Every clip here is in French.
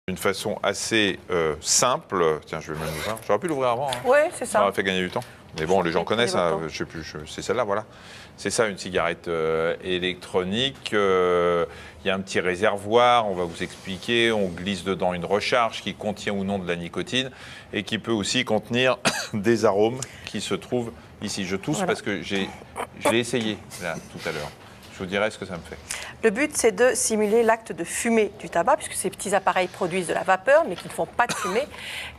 D'une façon assez simple. Tiens, je vais même l'ouvrir. J'aurais pu l'ouvrir avant. Hein. Oui, c'est ça. Ça aurait fait gagner du temps. Mais bon, les gens connaissent, hein, je sais plus, c'est celle-là, voilà. C'est ça, une cigarette électronique. Il y a un petit réservoir, on va vous expliquer. On glisse dedans une recharge qui contient ou non de la nicotine et qui peut aussi contenir des arômes qui se trouvent ici. Je tousse parce que je l'ai essayé là, tout à l'heure. Je vous dirai ce que ça me fait. Le but, c'est de simuler l'acte de fumer du tabac, puisque ces petits appareils produisent de la vapeur, mais qui ne font pas de fumée.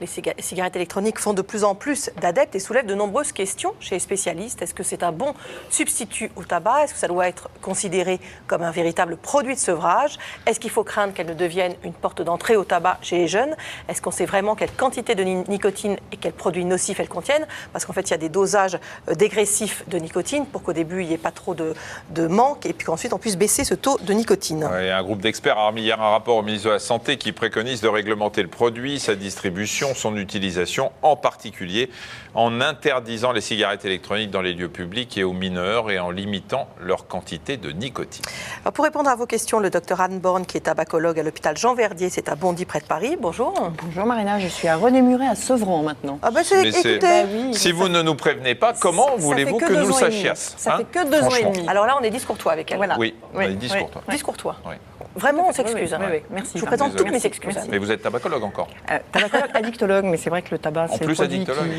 Les cigarettes électroniques font de plus en plus d'adeptes et soulèvent de nombreuses questions chez les spécialistes. Est-ce que c'est un bon substitut au tabac? Est-ce que ça doit être considéré comme un véritable produit de sevrage? Est-ce qu'il faut craindre qu'elle ne devienne une porte d'entrée au tabac chez les jeunes? Est-ce qu'on sait vraiment quelle quantité de nicotine et quels produits nocifs elles contiennent? Parce qu'en fait, il y a des dosages dégressifs de nicotine pour qu'au début, il n'y ait pas trop de manque et puis qu'ensuite, on puisse baisser ce taux de nicotine. Ouais, un groupe d'experts a remis hier un rapport au ministre de la Santé qui préconise de réglementer le produit, sa distribution, son utilisation, en particulier en interdisant les cigarettes électroniques dans les lieux publics et aux mineurs et en limitant leur quantité de nicotine. Alors pour répondre à vos questions, le docteur Anne Born, qui est tabacologue à l'hôpital Jean Verdier, c'est à Bondy, près de Paris. Bonjour. Bonjour Marina, je suis à René-Muret à Sevran maintenant. Ah ben écoutez, oui, si vous ne nous prévenez pas, comment voulez-vous que nous le sachions? Ça fait que 2 ans et demi. Alors là, on est discourtois avec elle. Voilà. Oui, on a dit discourtois. Discourtois. Oui. Vraiment, on s'excuse. Oui, merci. Je vous présente Désolé. toutes mes excuses. Merci. Mais vous êtes tabacologue encore. Tabacologue, addictologue, mais c'est vrai que le tabac, En c'est plus le produit addictologue. qui...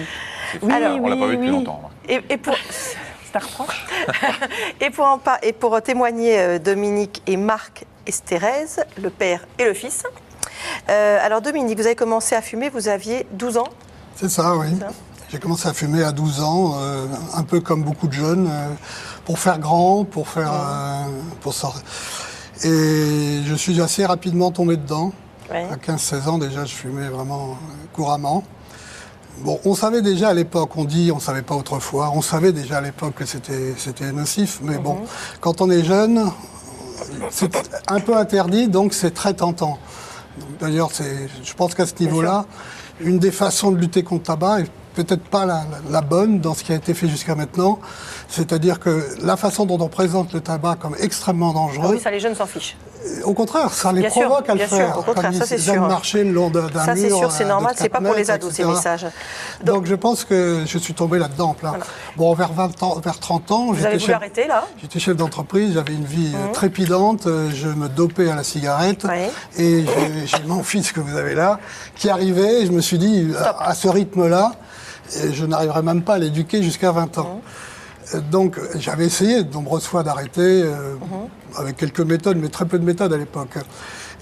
Oui, on l'a pas vu depuis longtemps. Et pour... C'est un reproche. et pour témoigner, Dominique et Marc et Thérèse, le père et le fils. Alors Dominique, vous avez commencé à fumer, vous aviez 12 ans. C'est ça, oui. J'ai commencé à fumer à 12 ans, un peu comme beaucoup de jeunes, pour faire grand, pour sortir. Et je suis assez rapidement tombé dedans. Ouais. À 15-16 ans déjà, je fumais vraiment couramment. Bon, on savait déjà à l'époque, on ne savait pas autrefois, on savait déjà à l'époque que c'était nocif, mais bon, quand on est jeune, c'est un peu interdit, donc c'est très tentant. D'ailleurs, je pense qu'à ce niveau-là, une des façons de lutter contre le tabac est peut-être pas la bonne dans ce qui a été fait jusqu'à maintenant. C'est-à-dire que la façon dont on présente le tabac comme extrêmement dangereux... Ah oui, ça les jeunes s'en fichent. Au contraire, ça les provoque à le faire. Au contraire, ça c'est sûr. Ils aiment marcher le long d'un mur. Ça c'est sûr, c'est normal, c'est pas pour les ados ces etc. messages. Donc je pense que je suis tombé là-dedans en plein. Voilà. Bon, vers 20 ans, vers 30 ans... Vous avez voulu arrêter là? J'étais chef d'entreprise, j'avais une vie trépidante, je me dopais à la cigarette. Et j'ai mon fils que vous avez là, qui arrivait, et je me suis dit, à ce rythme-là, je n'arriverai même pas à l'éduquer jusqu'à 20 ans. Donc j'avais essayé de nombreuses fois d'arrêter, avec quelques méthodes, mais très peu de méthodes à l'époque.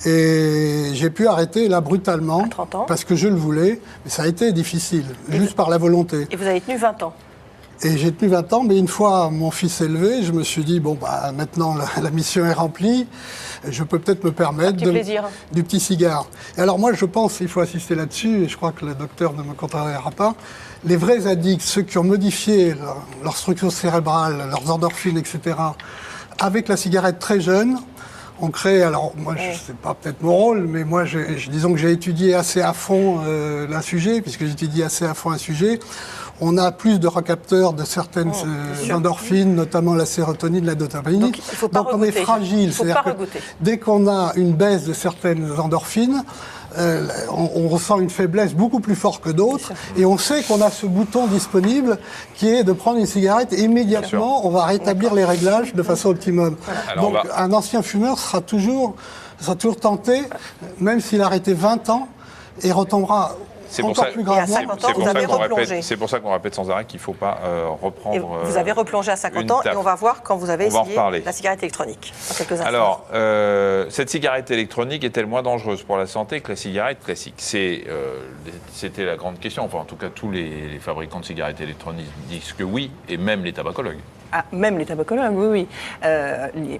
Et j'ai pu arrêter là brutalement, à 30 ans. Parce que je le voulais, mais ça a été difficile, juste par la volonté. Et vous avez tenu 20 ans? Et j'ai tenu 20 ans, mais une fois mon fils élevé, je me suis dit, bon, bah, maintenant la mission est remplie, je peux peut-être me permettre du petit cigare. Et alors moi, je pense, il faut insister là-dessus, et je crois que le docteur ne me contrariera pas, les vrais addicts, ceux qui ont modifié leur structure cérébrale, leurs endorphines, etc., avec la cigarette très jeune, on crée, alors moi, c'est pas peut-être mon rôle, mais moi, disons que j'ai étudié assez à fond un sujet, puisque j'étudie assez à fond un sujet. On a plus de recapteurs de certaines endorphines, notamment la sérotonine, la dopamine. Donc, il faut pas on est fragile. C'est-à-dire que dès qu'on a une baisse de certaines endorphines, on ressent une faiblesse beaucoup plus forte que d'autres. Et on sait qu'on a ce bouton disponible qui est de prendre une cigarette et immédiatement, on va rétablir les réglages de façon optimum. Voilà. Donc un ancien fumeur sera toujours tenté, même s'il a arrêté 20 ans, et retombera... C'est pour ça qu'on répète sans arrêt qu'il ne faut pas reprendre. Et vous avez replongé à 50 ans et on va voir quand vous avez essayé la cigarette électronique. Dans quelques instants. Alors, cette cigarette électronique est-elle moins dangereuse pour la santé que la cigarette classique? C'était la grande question. Enfin, en tout cas, tous les fabricants de cigarettes électroniques disent que oui, et même les tabacologues. Ah, même les tabacologues, oui.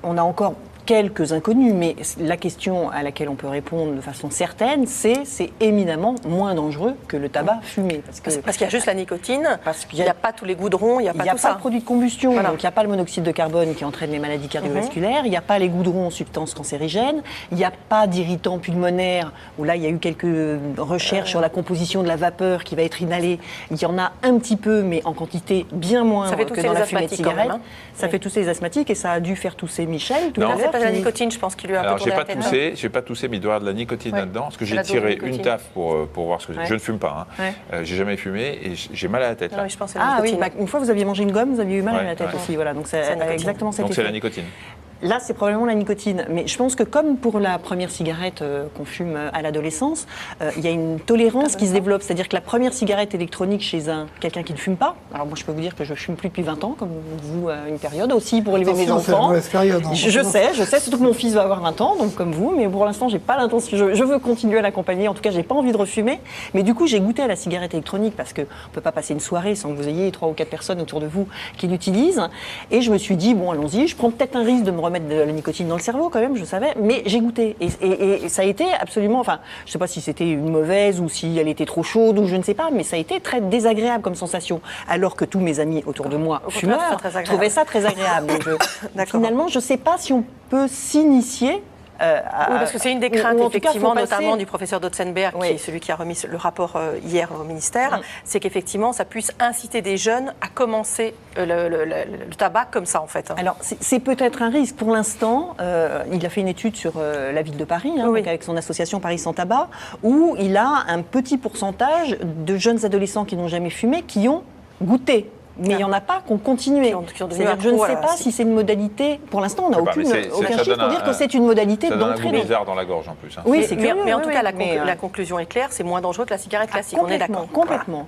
On a encore quelques inconnus, mais la question à laquelle on peut répondre de façon certaine, c'est éminemment moins dangereux que le tabac fumé. Parce qu'il y a juste la nicotine, il n'y a pas tous les goudrons, il n'y a pas tout ça. Il n'y a pas de produit de combustion, donc il n'y a pas le monoxyde de carbone qui entraîne les maladies cardiovasculaires, il n'y a pas les goudrons, substances cancérigènes, il n'y a pas d'irritants pulmonaires, où là il y a eu quelques recherches sur la composition de la vapeur qui va être inhalée. Il y en a un petit peu, mais en quantité bien moindre que dans la fumée de cigarette. Ça fait tousser les asthmatiques et ça a dû faire tousser Michel tout à l'heure. de la nicotine, je pense qu'il lui a un peu tourné la tête. J'ai pas toussé, mais il doit y avoir de la nicotine là-dedans, parce que j'ai tiré une taffe pour voir ce que c'est. Je ne fume pas, j'ai jamais fumé et j'ai mal à la tête. Là. Non, je pense que c'est la une fois vous aviez mangé une gomme, vous aviez eu mal à la tête aussi, voilà, donc c'est exactement cet effet. Donc c'est la nicotine. Là, c'est probablement la nicotine. Mais je pense que comme pour la première cigarette qu'on fume à l'adolescence, il y a une tolérance qui se développe. C'est-à-dire que la première cigarette électronique chez quelqu'un qui ne fume pas, alors moi je peux vous dire que je fume plus depuis 20 ans, comme vous, une période aussi pour élever mes enfants. Je sais, surtout que mon fils va avoir 20 ans, donc comme vous, mais pour l'instant, j'ai pas l'intention, je veux continuer à l'accompagner. En tout cas, j'ai pas envie de refumer. Mais du coup, j'ai goûté à la cigarette électronique parce qu'on ne peut pas passer une soirée sans que vous ayez 3 ou 4 personnes autour de vous qui l'utilisent. Et je me suis dit, bon, allons-y, je prends peut-être un risque de me remettre de la nicotine dans le cerveau quand même, je savais, mais j'ai goûté. Et ça a été absolument, enfin, je ne sais pas si c'était une mauvaise ou si elle était trop chaude ou je ne sais pas, mais ça a été très désagréable comme sensation. Alors que tous mes amis autour de moi, fumeurs, trouvaient ça très agréable. Donc, finalement, je ne sais pas si on peut s'initier. Oui, parce que c'est une des craintes, effectivement, notamment du professeur Dotzenberg, qui est celui qui a remis le rapport hier au ministère, c'est qu'effectivement, ça puisse inciter des jeunes à commencer le tabac comme ça, en fait. Alors, c'est peut-être un risque. Pour l'instant, il a fait une étude sur la ville de Paris, avec son association Paris Sans Tabac, où il a un petit pourcentage de jeunes adolescents qui n'ont jamais fumé, qui ont goûté. Mais il n'y en a pas qui ont continué. C'est-à-dire que je ne sais pas si c'est une modalité. Pour l'instant, on n'a aucun chiffre pour dire que c'est une modalité d'entrée. Ça donne un goût bizarre dans la gorge en plus. Oui, c'est curieux. Mais en tout cas, la conclusion est claire, c'est moins dangereux que la cigarette classique. On est d'accord. Complètement.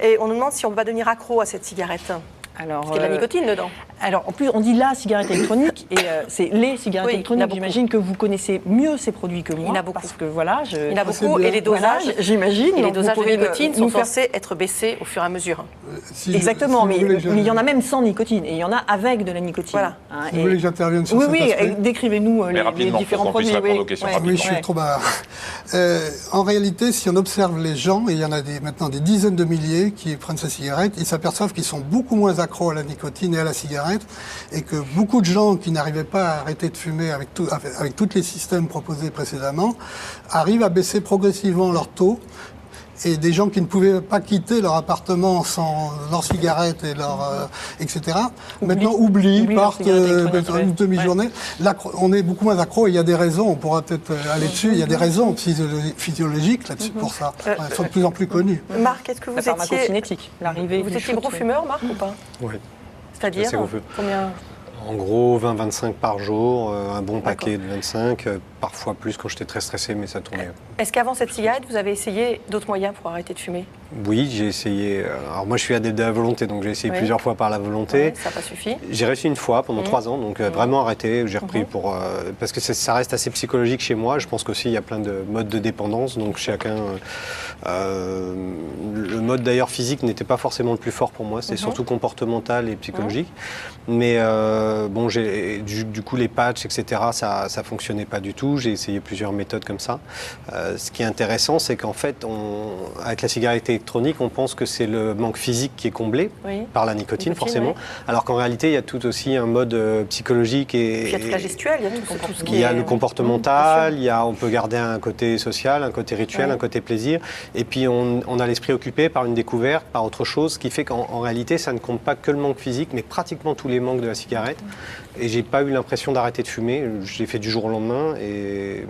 Et on nous demande si on va devenir accro à cette cigarette. Alors, parce qu'il y a de la nicotine dedans. Alors, en plus, on dit la cigarette électronique, et c'est les cigarettes électroniques. J'imagine que vous connaissez mieux ces produits que moi. Il y en a beaucoup. Parce que, voilà, il y en a beaucoup, et les dosages, j'imagine. Et les dosages de nicotine sont censés être baissés au fur et à mesure. Exactement, mais il y en a même sans nicotine, et il y en a avec de la nicotine. Voilà. Si vous voulez que j'intervienne sur cet aspect. Oui, décrivez-nous les différents produits. Oui, je suis trop bas. En réalité, si on observe les gens, et il y en a maintenant des dizaines de milliers qui prennent ces cigarettes, ils s'aperçoivent qu'ils sont beaucoup moins accros à la nicotine et à la cigarette, et que beaucoup de gens qui n'arrivaient pas à arrêter de fumer avec tous les systèmes proposés précédemment arrivent à baisser progressivement leur taux. Et des gens qui ne pouvaient pas quitter leur appartement sans leurs cigarettes et etc. Maintenant oublient, partent une demi-journée. Là, on est beaucoup moins accro et il y a des raisons, on pourra peut-être aller dessus, il y a des raisons physiologiques là-dessus pour ça. Elles sont de plus en plus connues. Marc, est-ce que vous étiez gros fumeur, Marc, ou pas? Oui. C'est-à-dire combien? En gros, 20-25 par jour, un bon paquet de 25, parfois plus quand j'étais très stressé, mais ça tournait. Est-ce qu'avant cette cigarette, vous avez essayé d'autres moyens pour arrêter de fumer? Oui, j'ai essayé. Alors moi, je suis adepte de la volonté, donc j'ai essayé plusieurs fois par la volonté. Ouais, ça n'a pas suffi. J'ai réussi une fois pendant 3 ans, donc vraiment arrêté. J'ai repris parce que ça reste assez psychologique chez moi. Je pense qu'aussi il y a plein de modes de dépendance, donc chacun. Le mode d'ailleurs physique n'était pas forcément le plus fort pour moi. C'était surtout comportemental et psychologique. Mais bon, du coup les patchs, etc. Ça fonctionnait pas du tout. J'ai essayé plusieurs méthodes comme ça. Ce qui est intéressant, c'est qu'en fait, avec la cigarette électronique, on pense que c'est le manque physique qui est comblé par la nicotine, forcément. Alors qu'en réalité, il y a tout aussi un mode psychologique et. Il y a toute la gestuelle, il y a tout ce qui est. Il y a le comportemental, on peut garder un côté social, un côté rituel, un côté plaisir. Et puis on a l'esprit occupé par une découverte, par autre chose, ce qui fait qu'en réalité, ça ne compte pas que le manque physique, mais pratiquement tous les manques de la cigarette. Et j'ai pas eu l'impression d'arrêter de fumer. J'ai fait du jour au lendemain et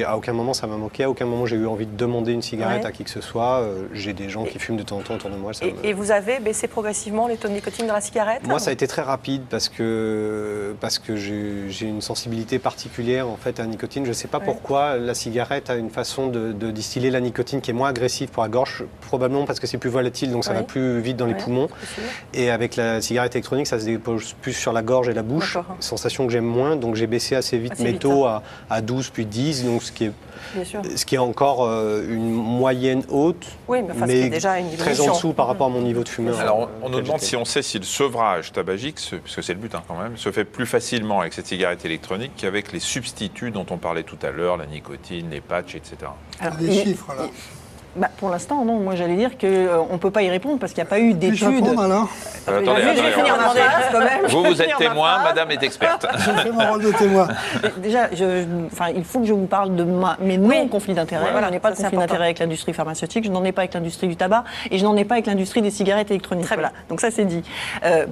à aucun moment ça m'a manqué. À aucun moment j'ai eu envie de demander une cigarette à qui que ce soit. J'ai des gens qui fument de temps en temps autour de moi. Et vous avez baissé progressivement les taux de nicotine dans la cigarette? Moi, ça a été très rapide parce que j'ai une sensibilité particulière en fait à la nicotine. Je sais pas pourquoi la cigarette a une façon de distiller la nicotine qui est moins agressive pour la gorge, probablement parce que c'est plus volatile, donc ça va plus vite dans les poumons. Et avec la cigarette électronique, ça se dépose plus sur la gorge et la bouche. Sensation que j'aime moins, donc j'ai baissé assez vite mes taux à 12 puis 10, donc ce qui est encore une moyenne haute, mais déjà une très en dessous par rapport à mon niveau de fumeur. Alors on nous demande si on sait si le sevrage tabagique, puisque c'est le but quand même, se fait plus facilement avec cette cigarette électronique qu'avec les substituts dont on parlait tout à l'heure, la nicotine, les patchs, etc. Alors, des chiffres là. Pour l'instant, non. Moi, j'allais dire qu'on ne peut pas y répondre parce qu'il n'y a pas eu d'études. Attendez, vous êtes témoin, madame est experte. Je fais mon rôle de témoin. Déjà, il faut que je vous parle de mes non-conflits d'intérêt. Voilà, je n'ai pas de conflit d'intérêt avec l'industrie pharmaceutique, je n'en ai pas avec l'industrie du tabac et je n'en ai pas avec l'industrie des cigarettes électroniques. Voilà. Donc ça, c'est dit.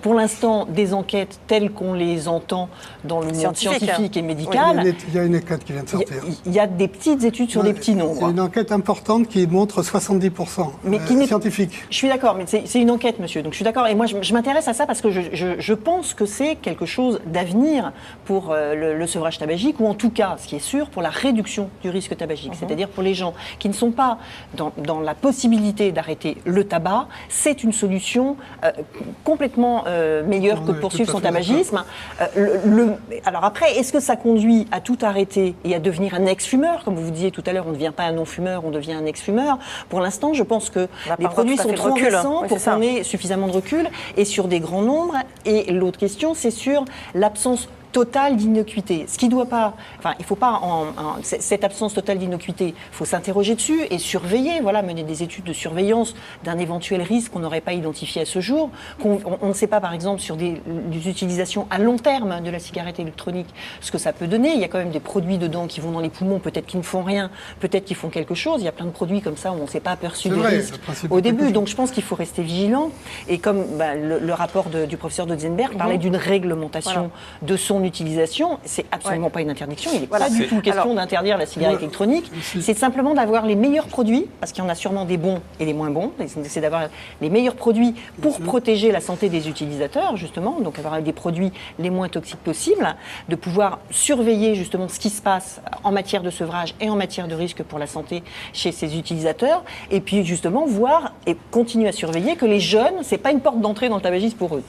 Pour l'instant, des enquêtes telles qu'on les entend dans le monde scientifique et médical... Oui, il y a une enquête qui vient de sortir. Il y a des petites études sur des petits nombres. Il y a une enquête importante qui montre 70% mais qui n'est scientifique. Je suis d'accord, mais c'est une enquête, monsieur. Donc je suis d'accord. Et moi, je m'intéresse à ça parce que je pense que c'est quelque chose d'avenir pour le sevrage tabagique, ou en tout cas, ce qui est sûr, pour la réduction du risque tabagique. C'est-à-dire pour les gens qui ne sont pas dans la possibilité d'arrêter le tabac, c'est une solution complètement meilleure que de poursuivre son tabagisme. Alors après, est-ce que ça conduit à tout arrêter et à devenir un ex-fumeur? Comme vous vous disiez tout à l'heure, on ne devient pas un non-fumeur, on devient un ex-fumeur. Pour l'instant, je pense que les produits sont trop récents pour qu'on ait suffisamment de recul et sur des grands nombres. Et l'autre question, c'est sur l'absence totale d'innocuité. Ce qui doit pas, il faut pas cette absence totale d'innocuité, il faut s'interroger dessus et surveiller, mener des études de surveillance d'un éventuel risque qu'on n'aurait pas identifié à ce jour. On ne sait pas, par exemple, sur des utilisations à long terme de la cigarette électronique, ce que ça peut donner. Il y a quand même des produits dedans qui vont dans les poumons, peut-être qu'ils ne font rien, peut-être qu'ils font quelque chose. Il y a plein de produits comme ça où on ne s'est pas aperçu des risques au début. Donc je pense qu'il faut rester vigilant. Et comme le rapport du professeur Dotzenberg parlait d'une réglementation de son utilisation, c'est absolument pas une interdiction. Il n'est pas du tout question d'interdire la cigarette électronique. C'est simplement d'avoir les meilleurs produits, parce qu'il y en a sûrement des bons et des moins bons. C'est d'avoir les meilleurs produits pour protéger la santé des utilisateurs, justement. Donc avoir des produits les moins toxiques possibles, de pouvoir surveiller justement ce qui se passe en matière de sevrage et en matière de risque pour la santé chez ces utilisateurs. Et puis justement voir et continuer à surveiller que les jeunes, c'est pas une porte d'entrée dans le tabagisme pour eux.